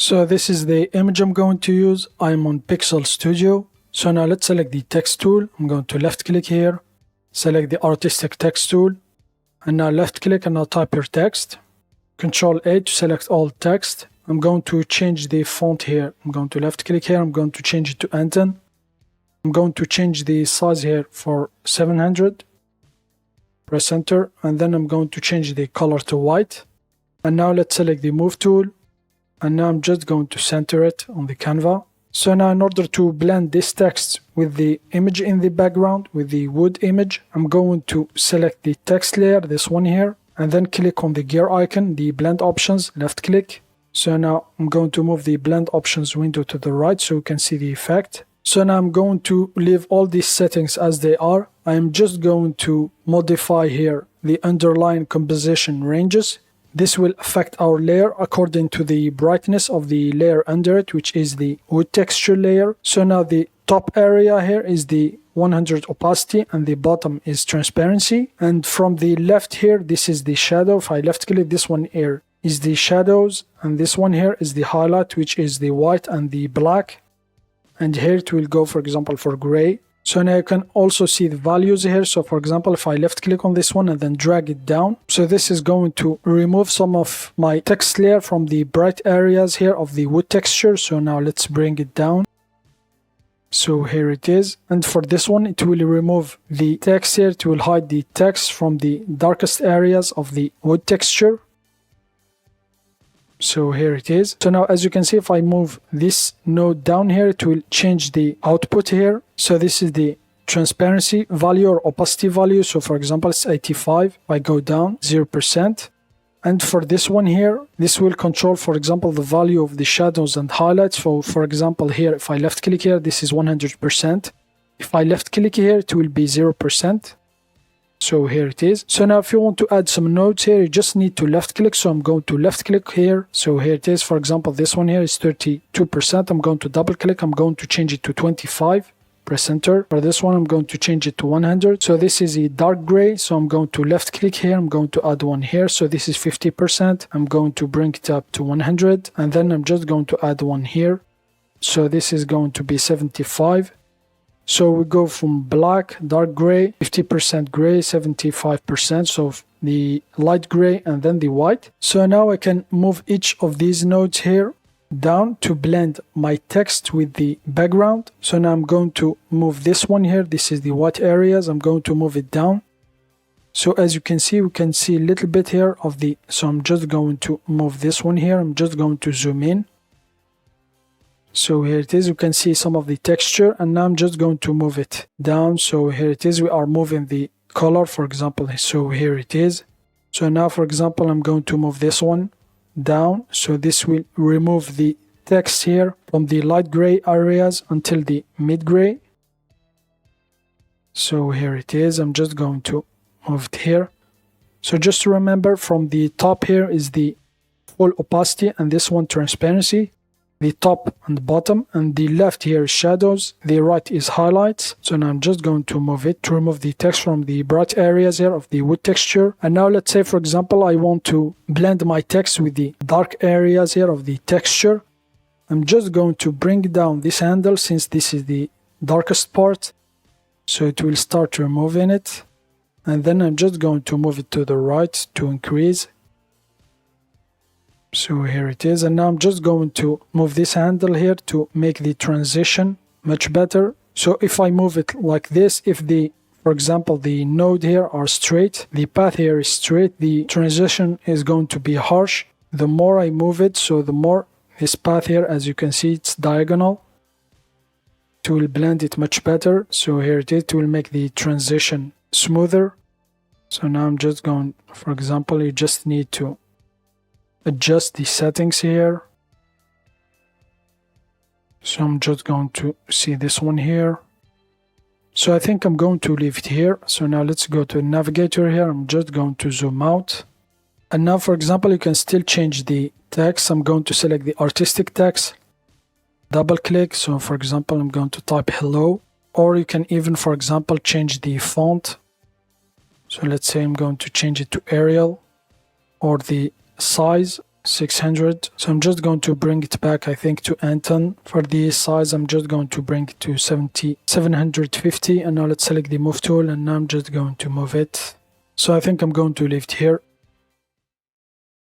So this is the image I'm going to use. I'm on Pixel Studio. So now let's select the text tool. I'm going to left click here, select the artistic text tool, and now left click and now type your text. Control A to select all text. I'm going to change the font here. I'm going to left click here. I'm going to change it to Anton. I'm going to change the size here for 700. Press enter, and then I'm going to change the color to white. And now let's select the move tool. And now I'm just going to center it on the Canva. So now in order to blend this text with the image in the background, with the wood image, I'm going to select the text layer, this one here, and then click on the gear icon, the blend options, left click. So now I'm going to move the blend options window to the right so you can see the effect. So now I'm going to leave all these settings as they are. I am just going to modify here the underline composition ranges. This will affect our layer according to the brightness of the layer under it, which is the wood texture layer. So now the top area here is the 100 opacity and the bottom is transparency. And from the left here, this is the shadow. If I left click, this one here is the shadows, and this one here is the highlight, which is the white and the black. And here it will go, for example, for gray. So now you can also see the values here. So for example, if I left click on this one and then drag it down, so this is going to remove some of my text layer from the bright areas here of the wood texture. So now let's bring it down. So here it is. And for this one, it will remove the text here. It will hide the text from the darkest areas of the wood texture. So here it is. So now as you can see, if I move this node down here, it will change the output here. So this is the transparency value or opacity value. So for example, it's 85. If I go down 0%. And for this one here, this will control, for example, the value of the shadows and highlights. So for example, here, if I left click here, this is 100%. If I left click here, it will be 0%. So here it is. So now if you want to add some nodes here, you just need to left click. So I'm going to left click here. So here it is. For example, this one here is 32%. I'm going to double click. I'm going to change it to 25. Press enter. For this one, I'm going to change it to 100. So this is a dark gray. So I'm going to left click here. I'm going to add one here. So this is 50%. I'm going to bring it up to 100. And then I'm just going to add one here. So this is going to be 75. So we go from black, dark gray, 50% gray, 75%. So the light gray and then the white. So now I can move each of these nodes here down to blend my text with the background. So now I'm going to move this one here. This is the white areas. I'm going to move it down. So as you can see, we can see a little bit here of the, so I'm just going to move this one here. I'm just going to zoom in. So here it is, you can see some of the texture, and now I'm just going to move it down. So here it is, we are moving the color, for example. So here it is. So now, for example, I'm going to move this one down. So this will remove the text here from the light gray areas until the mid gray. So here it is, I'm just going to move it here. So just to remember, from the top here is the full opacity and this one transparency. The top and bottom, and the left here is shadows, the right is highlights. So now I'm just going to move it to remove the text from the bright areas here of the wood texture. And now let's say, for example, I want to blend my text with the dark areas here of the texture. I'm just going to bring down this handle since this is the darkest part. So it will start removing it. And then I'm just going to move it to the right to increase. So here it is, and now I'm just going to move this handle here to make the transition much better. So if I move it like this, if the, for example, the node here are straight, the path here is straight, the transition is going to be harsh. The more I move it, so the more this path here, as you can see, it's diagonal. It will blend it much better. So here it is, it will make the transition smoother. So now I'm just going, for example, you just need to adjust the settings here. So I'm just going to see this one here. So I think I'm going to leave it here. So now let's go to the navigator here. I'm just going to zoom out. And now, for example, you can still change the text. I'm going to select the artistic text, double click. So for example, I'm going to type hello, or you can even, for example, change the font. So let's say I'm going to change it to Arial, or the size. 600. So I'm just going to bring it back, I think, to Anton. For the size, I'm just going to bring it to 750. And now let's select the move tool, and now I'm just going to move it. So I think I'm going to leave it here.